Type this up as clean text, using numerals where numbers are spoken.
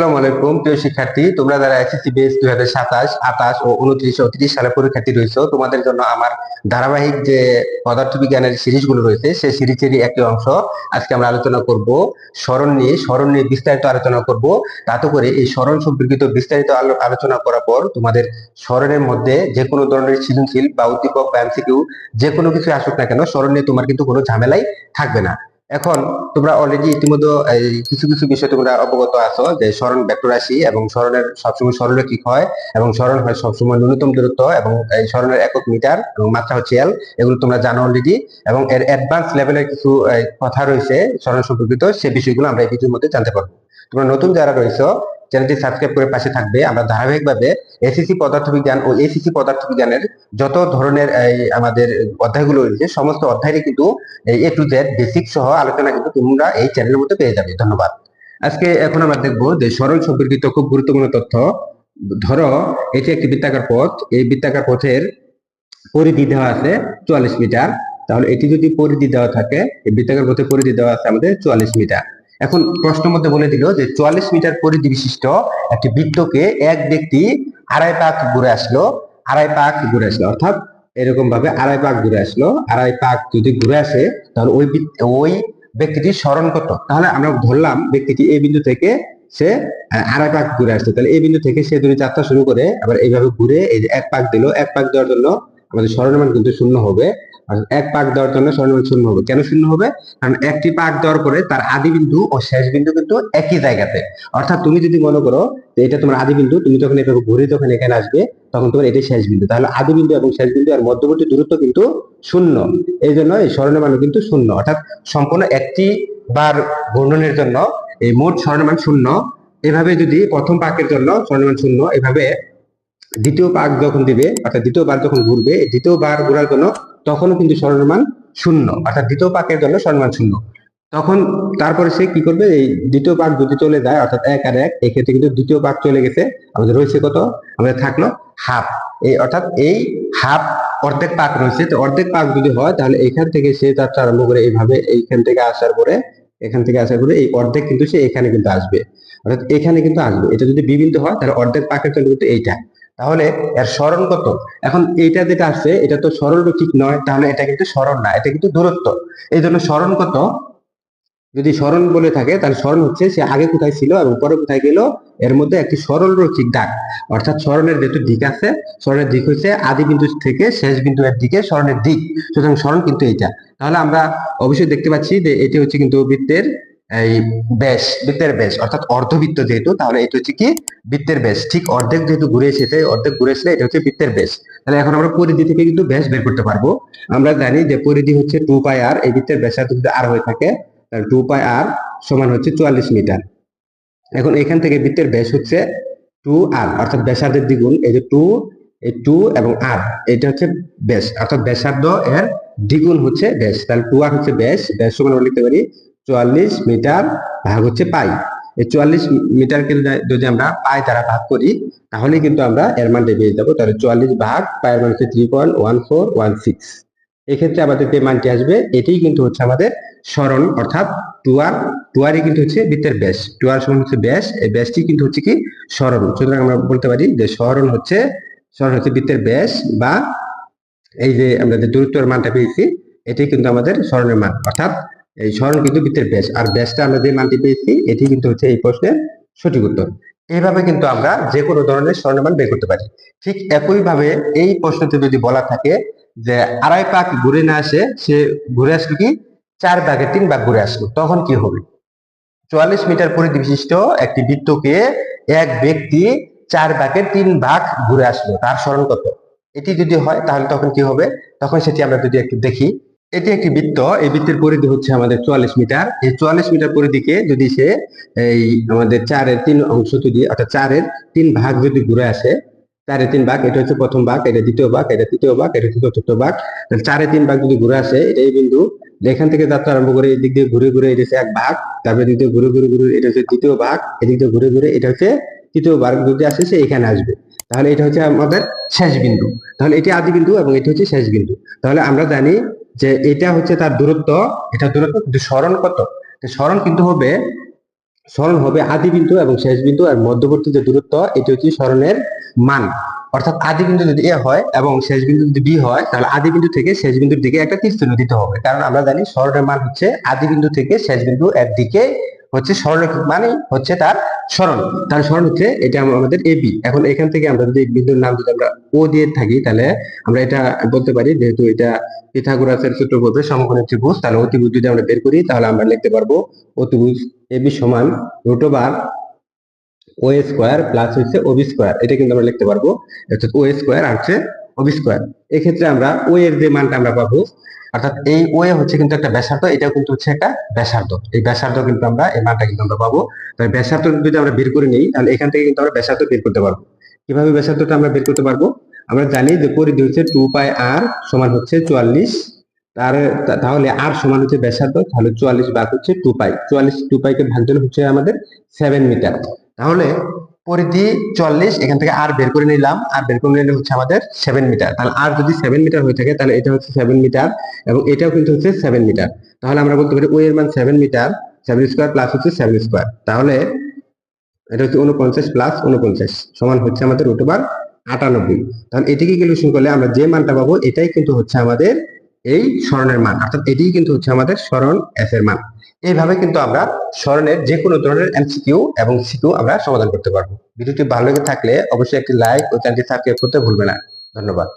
আসসালামু আলাইকুম প্রিয় শিক্ষার্থী, তোমরা যারা এসএসসি বেস 2027, 28 ও 29 ও 30 সালে পরীক্ষার্থী রয়েছে, তোমাদের জন্য আমার ধারাবাহিক যে পদার্থবিজ্ঞানের সিরিজগুলো রয়েছে সেই সিরিজেরই একটি অংশ আজকে আমরা আলোচনা করব। স্মরণ নিয়ে বিস্তারিত আলোচনা করব। তাতে করে এই স্মরণ সম্পর্কিত বিস্তারিত আলোচনা করার পর তোমাদের স্মরণের মধ্যে যে কোনো ধরনের সৃজনশীল বা উদ্দীপক বা এমসিকিউ যে কোনো কিছু আসুক না কেন, স্মরণ নিয়ে তোমার কিন্তু কোনো ঝামেলাই থাকবে না। এখন তোমরা অলরেডি ইতিমধ্যে এই কিছু কিছু বিষয় তোমরা অবগত আছো যে স্মরণ ভেক্টর রাশি এবং স্মরণের সবসময় সরলরৈখিক হয় এবং স্মরণ হয় সবসময় ন্যূনতম দূরত্ব এবং এই স্মরণের একক মিটার এবং মাত্রা হচ্ছে এল। এগুলো তোমরা জানো অলরেডি এবং এর অ্যাডভান্স লেভেলের কিছু কথা রয়েছে স্মরণ সম্পর্কিত, সেই বিষয়গুলো আমরা এই ভিডিওর মধ্যে জানতে পারবো। তোমরা নতুন যারা রয়েছে চ্যানেলটি সাবস্ক্রাইব করে পাশে থাকবে। আমরা ধারাবাহিকভাবে এসএসসি পদার্থবিজ্ঞান ও এসএসসি পদার্থবিজ্ঞানের যত ধরনের এই আমাদের অধ্যায়গুলো রয়েছে সমস্ত অধ্যায়েরই কিন্তু এ টু জেড বেসিক সহ আলোচনা কিন্তু তোমরা এই চ্যানেলের মধ্যে পেয়ে যাবে। ধন্যবাদ। এখন আমরা দেখবো যে সরল সম্পর্কিত খুব গুরুত্বপূর্ণ তথ্য। ধরো এটি একটি বৃত্তাকার পথ, এই বৃত্তাকার পথের পরিধি দেওয়া আছে 44 মিটার। তাহলে এটি যদি পরিধি দেওয়া থাকে, এই বৃত্তাকার পথে পরিধি দেওয়া আছে আমাদের 44 মিটার। এখন প্রশ্নের মধ্যে বলে দিল যে 44 মিটার পরিধি বিশিষ্ট একটি বৃত্তকে এক ব্যক্তি আড়াই পাক ঘুরে আসলো, অর্থাৎ এরকম ভাবে আড়াই পাক ঘুরে আসলো। আড়াই পাক যদি ঘুরে আসে তাহলে ওই ব্যক্তিটির স্মরণ কত? তাহলে আমরা ধরলাম ব্যক্তিটি এই বিন্দু থেকে সে আড়াই পাক ঘুরে আসছে। তাহলে এই বিন্দু থেকে সে যদি যাত্রা শুরু করে আবার এইভাবে ঘুরে এই যে এক পাক দিল, এক পাক দেওয়ার জন্য আমাদের স্মরণের মান কিন্তু শূন্য হবে। এক পাক দেওয়ার জন্য স্মরণের মান শূন্য হবে। কেন শূন্য হবে? কারণ একটি পাক দেওয়ার পরে তার আদি বিন্দু ও শেষ বিন্দু কিন্তু একই জায়গাতে। অর্থাৎ তুমি যদি মনে করো যে এটা তোমার আদি বিন্দু, তুমি যখন এভাবে ঘুরে যখন এখানে আসবে তখন তোমার এটাই শেষ বিন্দু। তাহলে আদি বিন্দু এবং শেষ বিন্দু আর মধ্যবর্তী দূরত্ব কিন্তু শূন্য। এই জন্য এই স্মরণের মান কিন্তু শূন্য। অর্থাৎ সম্পূর্ণ একটি বার ঘূর্ণনের জন্য এই মোট স্মরণের মান শূন্য। এভাবে যদি প্রথম পাকের জন্য স্মরণের মান শূন্য, এভাবে দ্বিতীয় পাক যখন দিবে অর্থাৎ দ্বিতীয়বার যখন ঘুরবে, দ্বিতীয়বার ঘোরার জন্য তখনও কিন্তু স্মরণের মান শূন্য, অর্থাৎ দ্বিতীয় পাকের জন্য স্মরণের মান শূন্য। তখন তারপরে সে কি করবে? এই দ্বিতীয় পাক যদি চলে যায় অর্থাৎ এক আর এক, এক্ষেত্রে কিন্তু দ্বিতীয় পাক চলে গেছে, আমাদের রয়েছে কত? আমাদের থাকলো হাফ। এই অর্থাৎ এই হাফ অর্ধেক পাক রয়েছে। তো অর্ধেক পাক যদি হয় তাহলে এখান থেকে সে যাত্রা আরম্ভ করে এইভাবে এইখান থেকে আসার পরে এই অর্ধেক কিন্তু সে এখানে কিন্তু আসবে, অর্থাৎ এখানে কিন্তু আসবে। এটা যদি বিবিন্দু হয় তাহলে অর্ধেক পাকের জন্য কিন্তু এইটা। তাহলে এর স্মরণ কত? এখন এইটা যেটা আসছে এটা তো সরলরৈখিক নয়, তাহলে এটা কিন্তু স্মরণ না, এটা কিন্তু দূরত্ব। এই জন্য স্মরণ কত? যদি স্মরণ বলে থাকে তাহলে স্মরণ হচ্ছে সে আগে কোথায় ছিল এবং পরে কোথায় গেল, এর মধ্যে একটি সরল রৈখিক দাগ। অর্থাৎ স্মরণের যেহেতু দিক আছে, স্মরণের দিক হচ্ছে আদি বিন্দু থেকে শেষ বিন্দু এর দিকে স্মরণের দিক, সুতরাং স্মরণ কিন্তু এইটা। তাহলে আমরা অবশ্যই দেখতে পাচ্ছি যে এটি হচ্ছে কিন্তু বৃত্তের এই বৃত্তের ব্যাস অর্থাৎ অর্ধবৃত্ত যেহেতু, তাহলে এটা হচ্ছে কি বৃত্তের ব্যাস। ঠিক অর্ধেক যেহেতু ঘুরে এসেছে, অর্ধেক ঘুরে এসে এটা হচ্ছে বৃত্তের ব্যাস। তাহলে এখন আমরা পরিধি থেকে কিন্তু ব্যাস বের করতে পারবো। আমরা জানি যে পরিধি হচ্ছে 2πr, এই বৃত্তের ব্যাসার্ধ যদি আর হয়ে থাকে তাহলে 2πr সমান হচ্ছে 44 মিটার। এখন এখান থেকে বৃত্তের ব্যাস হচ্ছে 2r, অর্থাৎ ব্যাসার্ধের দ্বিগুণ। এই যে 2, এই 2 এবং r, এটা হচ্ছে ব্যাস, অর্থাৎ ব্যাসার্ধ এর দ্বিগুণ হচ্ছে ব্যাস। তাহলে 2r হচ্ছে ব্যাস, ব্যাস সমান আমরা লিখতে পারি 44 মিটার ভাগ হচ্ছে পাই। এই 44 মিটারকে যদি আমরা পাই দ্বারা ভাগ করি তাহলে কিন্তু আমরা এর মানটা পেয়ে যাবো। তাহলে 44 ভাগ পাই এর মান হচ্ছে 3.1416। এক্ষেত্রে আমাদের যে মানটি আসবে এটাই কিন্তু হচ্ছে আমাদের স্মরণ, অর্থাৎ 2r কিন্তু হচ্ছে বৃত্তের ব্যাস। 2r সমান হচ্ছে ব্যাস, এই ব্যাসটি কিন্তু হচ্ছে কি স্মরণ। সুতরাং আমরা বলতে পারি যে স্মরণ হচ্ছে বৃত্তের ব্যাস, বা এই যে আমরা যে দূরত্বের মানটা পেয়েছি এটি কিন্তু আমাদের স্মরণের মান। অর্থাৎ এই স্মরণ কিন্তু বৃত্তের ব্যাস, আর ব্যাসটা আমরা যে মানটি পেয়েছি এটি কিন্তু হচ্ছে এই প্রশ্নের সঠিক উত্তর। এইভাবে কিন্তু আমরা যে কোনো ধরনের স্মরণের মান বের করতে পারি। ঠিক একইভাবে এই প্রশ্নতে যদি বলা থাকে যে আড়াই পাক ঘুরে না আসে, সে ঘুরে আসলো কি 4 ভাগের 3 ভাগ ঘুরে আসলো, তখন কি হবে? 44 মিটার পরিধি বিশিষ্ট একটি বৃত্তকে এক ব্যক্তি 4 ভাগের 3 ভাগ ঘুরে আসলো, তার স্মরণ কত? এটি যদি হয় তাহলে তখন কি হবে? তখন সেটি আমরা যদি একটু দেখি। এটি একটি বৃত্ত, এই বৃত্তের পরিধি হচ্ছে আমাদের 44 মিটার। এই 44 মিটার পরিধিকে যদি সে এই আমাদের 4-এর 3 অংশ যদি, অর্থাৎ 4-এর 3 ভাগ যদি ঘুরে আসে, 4-এর 3 ভাগ, এটা হচ্ছে প্রথম ভাগ, এটা দ্বিতীয় ভাগ, এটা তৃতীয় ভাগ, এটা হচ্ছে চতুর্থ ভাগ। তাহলে 4-এর 3 ভাগ যদি ঘুরে আসে, এটা এই বিন্দু, এখান থেকে যাত্রা আরম্ভ করে এই দিক দিয়ে ঘুরে ঘুরে এটা হচ্ছে এক ভাগ, তারপরে দিক দিয়ে ঘুরে ঘুরে ঘুরে এটা হচ্ছে দ্বিতীয় ভাগ, এদিক দিয়ে ঘুরে ঘুরে এটা হচ্ছে তৃতীয় ভাগ, যদি আসে সে এখানে আসবে। তাহলে এটা হচ্ছে আমাদের শেষ বিন্দু। তাহলে এটি আদি বিন্দু এবং এটি হচ্ছে শেষ বিন্দু। তাহলে আমরা জানি যে এটা হচ্ছে তার দূরত্ব, এটা দূরত্ব, কিন্তু স্মরণ কত? স্মরণ কিন্তু হবে সরণ হবে আদি বিন্দু এবং শেষ বিন্দু আর মধ্যবর্তী যে দূরত্ব এটি হচ্ছে সরণের মান। অর্থাৎ আদি বিন্দু যদি এ হয় এবং শেষ বিন্দু যদি বি হয়, তাহলে আদি বিন্দু থেকে শেষ বিন্দুর দিকে একটা তীর চিহ্ন দিতে হবে, কারণ আমরা জানি সরণের মান হচ্ছে আদি বিন্দু থেকে শেষ বিন্দু এর দিকে হচ্ছে সরলরেখা মানে হচ্ছে তার সরণ। তার সরণ হচ্ছে এটা আমাদের এবি। এখন এখান থেকে আমরা যদি বিন্দুর নাম যদি আমরা ও দিয়ে থাকি, তাহলে আমরা এটা বলতে পারি, যেহেতু এটা পিথাগোরাসের সূত্র বলতে সমকোণী ত্রিভুজ, তাহলে অতিভুজ যদি আমরা বের করি তাহলে আমরা লিখতে পারবো অতিভুজ এবি সমান √, ও স্কোয়ার প্লাস হচ্ছে ওবি স্কোয়ার। এটা কিন্তু আমরা লিখতে পারবো অর্থাৎ ও স্কোয়ার আর হচ্ছে ওবি স্কোয়ার। এক্ষেত্রে আমরা ও এর যে মানটা আমরা পাবো, অর্থাৎ এই ও এ হচ্ছে কিন্তু একটা ব্যাসার্ধ, এটাও কিন্তু হচ্ছে একটা ব্যাসার্ধ। এই ব্যাসার্ধ কিন্তু আমরা এই মানটা কিন্তু আমরা পাবো। তাই ব্যাসার্ধ যদি আমরা বের করে নিই, তাহলে এখান থেকে কিন্তু আমরা ব্যাসার্ধ বের করতে পারবো। কিভাবে ব্যাসার্ধটা আমরা বের করতে পারবো? আমরা জানি যে পরিধি হচ্ছে 2πr সমান হচ্ছে 44। তার তাহলে আর সমান হচ্ছে ব্যাসার্ধ, তাহলে 44 ভাগ হচ্ছে 2π। 2π কে ভাগ দিলে হচ্ছে আমাদের 7 মিটার। তাহলে পরিধি 44, এখান থেকে আর বের করে নিলাম, আর বের করে নিলে হচ্ছে আমাদের 7 মিটার। তাহলে আর যদি 7 মিটার হয়ে থাকে, তাহলে এটা হচ্ছে 7 মিটার এবং এটাও কিন্তু হচ্ছে 7 মিটার। তাহলে আমরা বলতে পারি ও এর মান 7 মিটার, 7 স্কোয়ার প্লাস হচ্ছে 7 স্কোয়ার। তাহলে এটা হচ্ছে 49 প্লাস 49 সমান হচ্ছে আমাদের √98। তাহলে এটিকে ক্যালকুলেশন করলে আমরা যে মানটা পাবো এটাই কিন্তু হচ্ছে আমাদের এই সরণের মান, অর্থাৎ এটিই কিন্তু হচ্ছে আমাদের সরণ এফ এর মান। এইভাবে কিন্তু আমরা সরণের যে কোনো ধরনের এমসিকিউ এবং সিকিউ আমরা সমাধান করতে পারবো। ভিডিওটি ভালো লেগে থাকলে অবশ্যই একটি লাইক ও চ্যানেলটি সাবস্ক্রাইব করতে ভুলবে না। ধন্যবাদ।